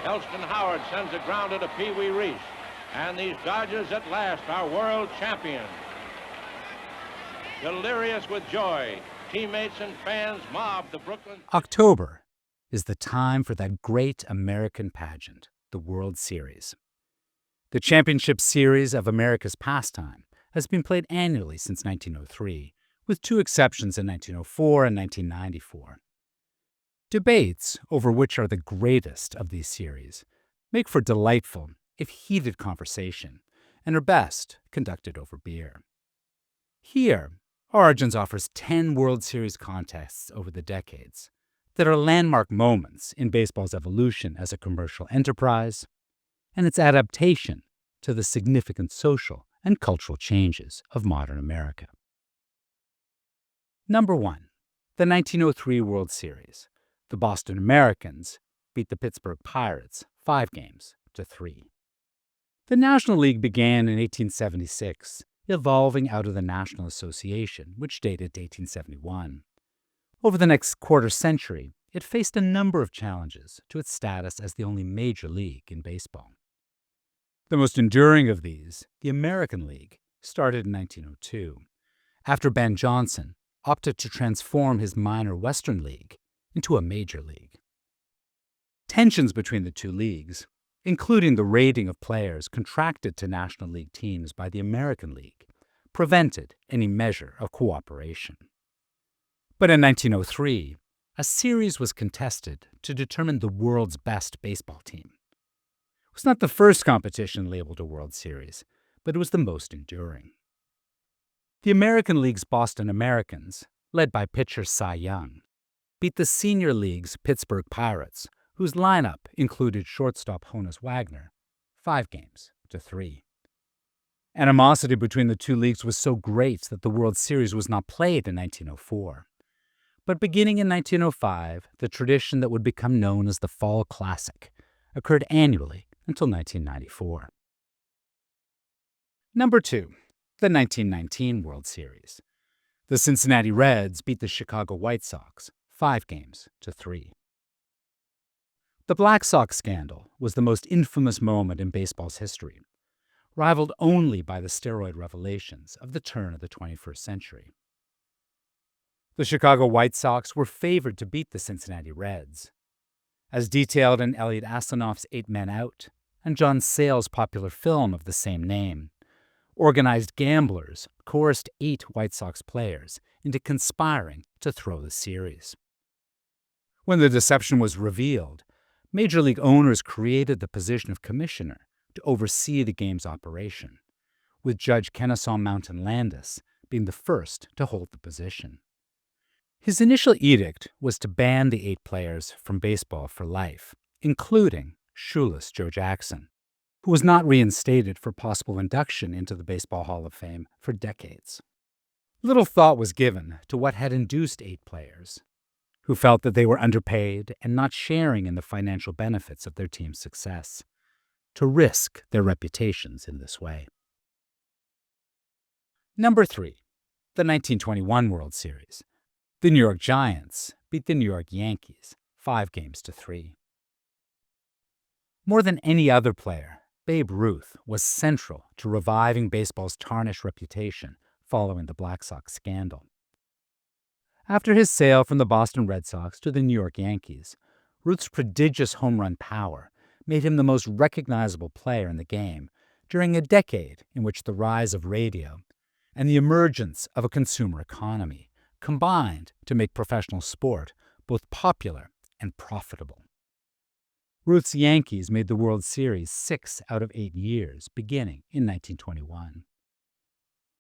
Elston Howard sends a grounder to Pee Wee Reese. And these Dodgers at last are world champions. Delirious with joy, teammates and fans mob the Brooklyn. October is the time for that great American pageant, the World Series. The championship series of America's pastime has been played annually since 1903, with two exceptions in 1904 and 1994. Debates over which are the greatest of these series make for delightful, if heated, conversation, and are best conducted over beer. Here, Origins offers 10 World Series contests over the decades that are landmark moments in baseball's evolution as a commercial enterprise and its adaptation to the significant social and cultural changes of modern America. Number 1. The 1903 World Series. The Boston Americans beat the Pittsburgh Pirates 5-3. The National League began in 1876, evolving out of the National Association, which dated to 1871. Over the next quarter century, it faced a number of challenges to its status as the only major league in baseball. The most enduring of these, the American League, started in 1902, after Ben Johnson opted to transform his minor Western League into a major league. Tensions between the two leagues, including the rating of players contracted to National League teams by the American League, prevented any measure of cooperation. But in 1903, a series was contested to determine the world's best baseball team. It was not the first competition labeled a World Series, but it was the most enduring. The American League's Boston Americans, led by pitcher Cy Young, beat the Senior League's Pittsburgh Pirates, whose lineup included shortstop Honus Wagner, 5-3. Animosity between the two leagues was so great that the World Series was not played in 1904. But beginning in 1905, the tradition that would become known as the Fall Classic occurred annually until 1994. Number 2. The 1919 World Series. The Cincinnati Reds beat the Chicago White Sox 5-3. The Black Sox scandal was the most infamous moment in baseball's history, rivaled only by the steroid revelations of the turn of the 21st century. The Chicago White Sox were favored to beat the Cincinnati Reds. As detailed in Elliot Asanoff's 8 Men Out and John Sayles' popular film of the same name, organized gamblers coerced 8 White Sox players into conspiring to throw the series. When the deception was revealed, Major League owners created the position of commissioner to oversee the game's operation, with Judge Kennesaw Mountain Landis being the first to hold the position. His initial edict was to ban the 8 players from baseball for life, including shoeless Joe Jackson, who was not reinstated for possible induction into the Baseball Hall of Fame for decades. Little thought was given to what had induced 8 players, who felt that they were underpaid and not sharing in the financial benefits of their team's success, to risk their reputations in this way. Number 3. The 1921 World Series. The New York Giants beat the New York Yankees 5-3. More than any other player, Babe Ruth was central to reviving baseball's tarnished reputation following the Black Sox scandal. After his sale from the Boston Red Sox to the New York Yankees, Ruth's prodigious home run power made him the most recognizable player in the game during a decade in which the rise of radio and the emergence of a consumer economy combined to make professional sport both popular and profitable. Ruth's Yankees made the World Series 6 out of 8 years, beginning in 1921.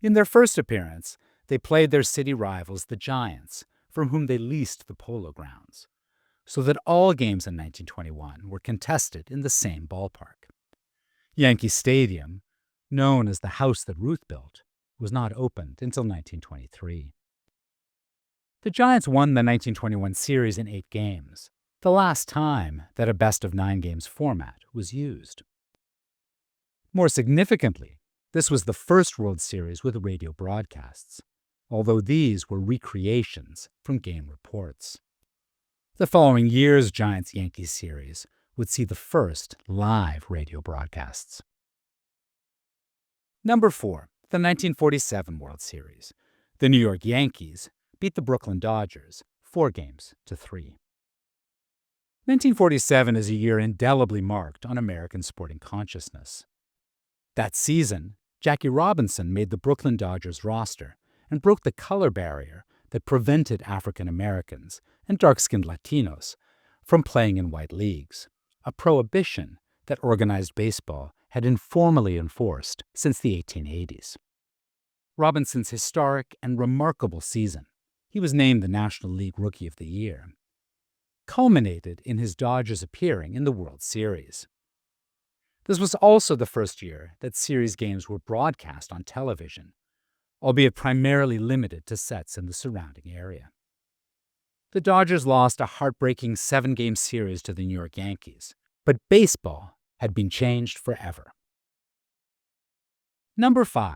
In their first appearance, they played their city rivals, the Giants, from whom they leased the Polo Grounds, so that all games in 1921 were contested in the same ballpark. Yankee Stadium, known as the house that Ruth built, was not opened until 1923. The Giants won the 1921 series in 8 games, the last time that a best-of-9 games format was used. More significantly, this was the first World Series with radio broadcasts, although these were recreations from game reports. The following year's Giants-Yankees series would see the first live radio broadcasts. Number 4, the 1947 World Series. The New York Yankees beat the Brooklyn Dodgers 4-3. 1947 is a year indelibly marked on American sporting consciousness. That season, Jackie Robinson made the Brooklyn Dodgers roster and broke the color barrier that prevented African Americans and dark-skinned Latinos from playing in white leagues, a prohibition that organized baseball had informally enforced since the 1880s. Robinson's historic and remarkable season, he was named the National League Rookie of the Year, culminated in his Dodgers appearing in the World Series. This was also the first year that series games were broadcast on television, albeit primarily limited to sets in the surrounding area. The Dodgers lost a heartbreaking 7-game series to the New York Yankees, but baseball had been changed forever. Number 5,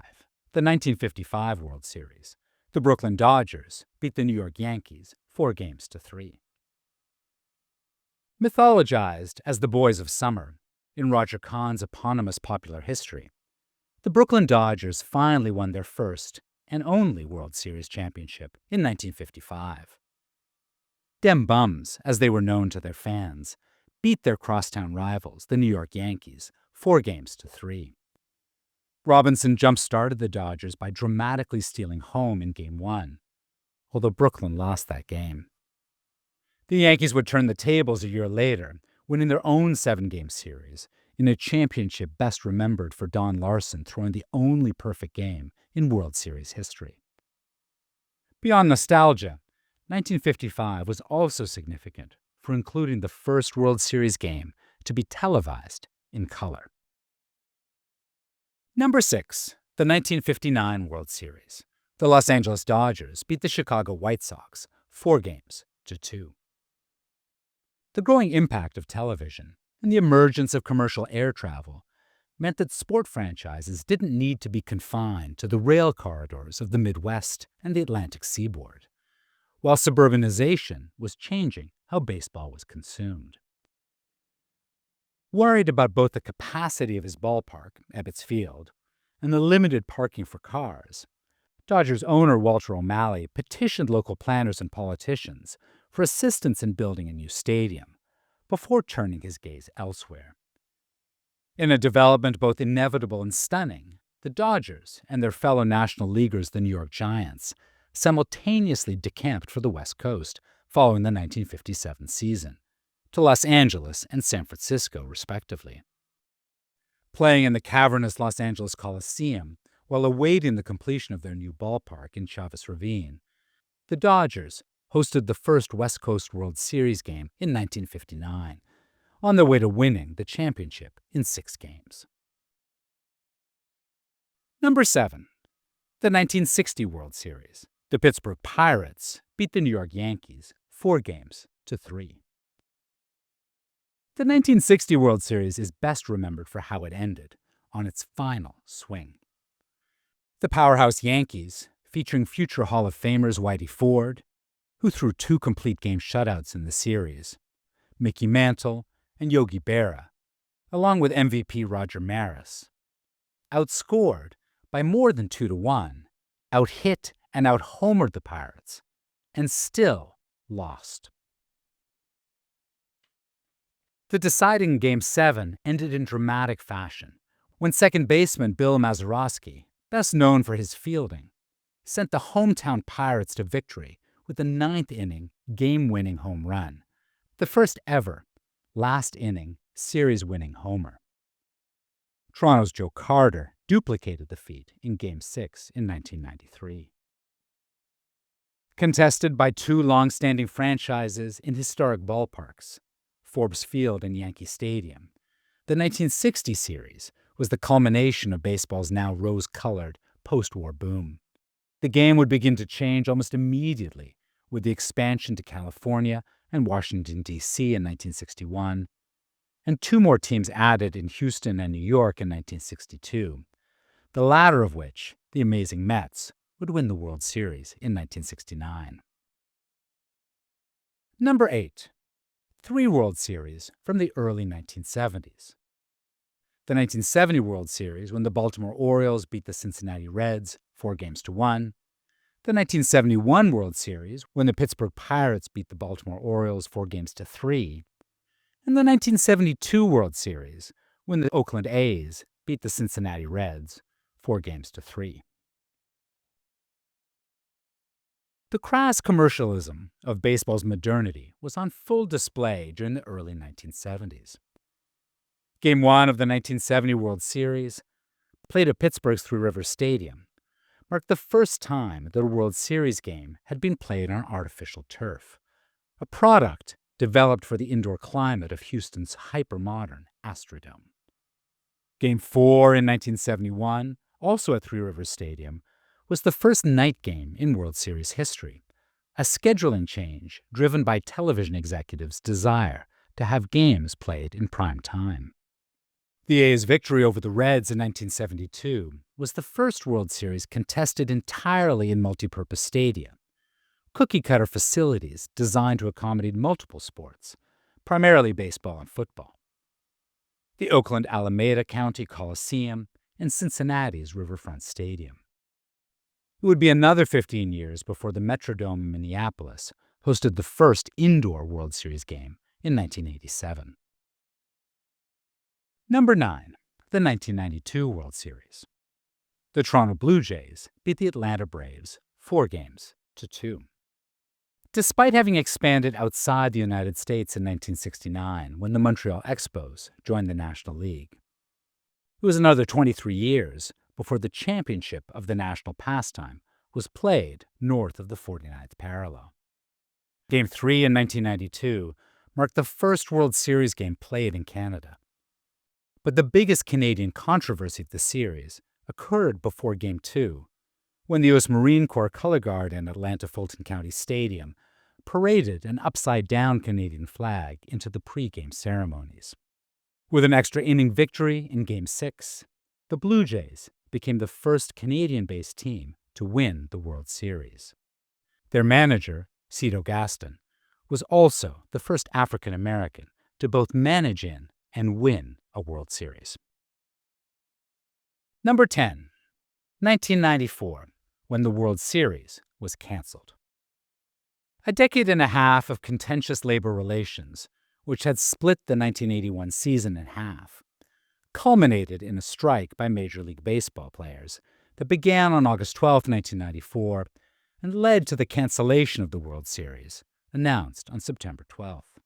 the 1955 World Series. The Brooklyn Dodgers beat the New York Yankees 4-3. Mythologized as the Boys of Summer in Roger Kahn's eponymous popular history, the Brooklyn Dodgers finally won their first and only World Series championship in 1955. Dem Bums, as they were known to their fans, beat their crosstown rivals, the New York Yankees, 4-3. Robinson jump-started the Dodgers by dramatically stealing home in Game 1, although Brooklyn lost that game. The Yankees would turn the tables a year later, winning their own 7-game series in a championship best remembered for Don Larson throwing the only perfect game in World Series history. Beyond nostalgia, 1955 was also significant for including the first World Series game to be televised in color. Number 6, the 1959 World Series. The Los Angeles Dodgers beat the Chicago White Sox 4-2. The growing impact of television and the emergence of commercial air travel meant that sport franchises didn't need to be confined to the rail corridors of the Midwest and the Atlantic seaboard, while suburbanization was changing how baseball was consumed. Worried about both the capacity of his ballpark, Ebbets Field, and the limited parking for cars, Dodgers owner Walter O'Malley petitioned local planners and politicians for assistance in building a new stadium before turning his gaze elsewhere. In a development both inevitable and stunning, the Dodgers and their fellow National Leaguers, the New York Giants, simultaneously decamped for the West Coast following the 1957 season, to Los Angeles and San Francisco, respectively. Playing in the cavernous Los Angeles Coliseum while awaiting the completion of their new ballpark in Chavez Ravine, the Dodgers hosted the first West Coast World Series game in 1959, on their way to winning the championship in 6 games. Number 7, the 1960 World Series. The Pittsburgh Pirates beat the New York Yankees 4-3. The 1960 World Series is best remembered for how it ended, on its final swing. The powerhouse Yankees, featuring future Hall of Famers Whitey Ford, who threw 2 complete game shutouts in the series, Mickey Mantle, and Yogi Berra, along with MVP Roger Maris, outscored by more than 2-1, out-hit and out-homered the Pirates, and still lost. The deciding Game 7 ended in dramatic fashion when second baseman Bill Mazeroski, best known for his fielding, sent the hometown Pirates to victory with a 9th-inning, game-winning home run, the first ever last-inning, series-winning homer. Toronto's Joe Carter duplicated the feat in Game 6 in 1993. Contested by 2 long-standing franchises in historic ballparks, Forbes Field and Yankee Stadium, the 1960 series was the culmination of baseball's now rose-colored post-war boom. The game would begin to change almost immediately with the expansion to California and Washington, D.C. in 1961, and 2 more teams added in Houston and New York in 1962, the latter of which, the amazing Mets, would win the World Series in 1969. Number 8. 3 World Series from the early 1970s. The 1970 World Series, when the Baltimore Orioles beat the Cincinnati Reds 4-1. The 1971 World Series, when the Pittsburgh Pirates beat the Baltimore Orioles 4-3. And the 1972 World Series, when the Oakland A's beat the Cincinnati Reds 4-3. The crass commercialism of baseball's modernity was on full display during the early 1970s. Game 1 of the 1970 World Series, played at Pittsburgh's Three Rivers Stadium, marked the first time that a World Series game had been played on artificial turf, a product developed for the indoor climate of Houston's hyper-modern Astrodome. Game 4 in 1971, also at Three Rivers Stadium, was the first night game in World Series history, a scheduling change driven by television executives' desire to have games played in prime time. The A's victory over the Reds in 1972 was the first World Series contested entirely in multipurpose stadia, cookie-cutter facilities designed to accommodate multiple sports, primarily baseball and football. The Oakland Alameda County Coliseum and Cincinnati's Riverfront Stadium. It would be another 15 years before the Metrodome in Minneapolis hosted the first indoor World Series game in 1987. Number 9, the 1992 World Series. The Toronto Blue Jays beat the Atlanta Braves 4-2. Despite having expanded outside the United States in 1969 when the Montreal Expos joined the National League, it was another 23 years before the championship of the national pastime was played north of the 49th parallel. Game 3 in 1992 marked the first World Series game played in Canada. But the biggest Canadian controversy of the series occurred before Game 2, when the U.S. Marine Corps Color Guard in Atlanta Fulton County Stadium paraded an upside-down Canadian flag into the pre-game ceremonies. With an extra inning victory in Game 6, the Blue Jays became the first Canadian-based team to win the World Series. Their manager, Cito Gaston, was also the first African-American to both manage in and win a World Series. Number 10, 1994, when the World Series was canceled. A decade and a half of contentious labor relations, which had split the 1981 season in half, culminated in a strike by Major League Baseball players that began on August 12, 1994, and led to the cancellation of the World Series, announced on September 12th.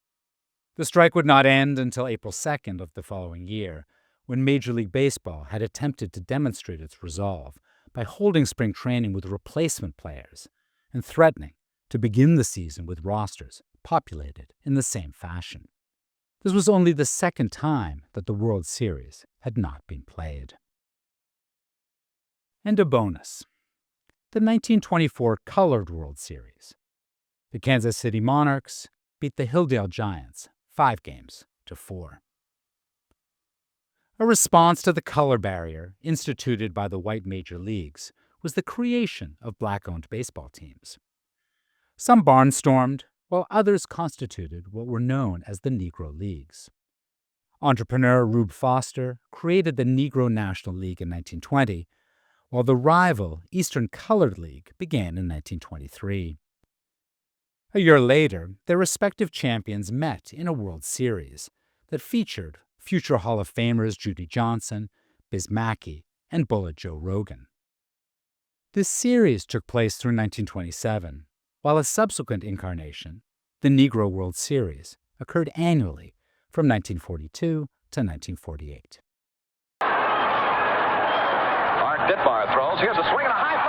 The strike would not end until April 2nd of the following year, when Major League Baseball had attempted to demonstrate its resolve by holding spring training with replacement players and threatening to begin the season with rosters populated in the same fashion. This was only the second time that the World Series had not been played. And a bonus. The 1924 Colored World Series. The Kansas City Monarchs beat the Hilldale Giants 5-4. A response to the color barrier instituted by the white major leagues was the creation of black-owned baseball teams. Some barnstormed, while others constituted what were known as the Negro Leagues. Entrepreneur Rube Foster created the Negro National League in 1920, while the rival Eastern Colored League began in 1923. A year later, their respective champions met in a World Series that featured future Hall of Famers Judy Johnson, Biz Mackey, and Bullet Joe Rogan. This series took place through 1927, while a subsequent incarnation, the Negro World Series, occurred annually from 1942 to 1948. Art Ditbar throws. Here's a swing and a high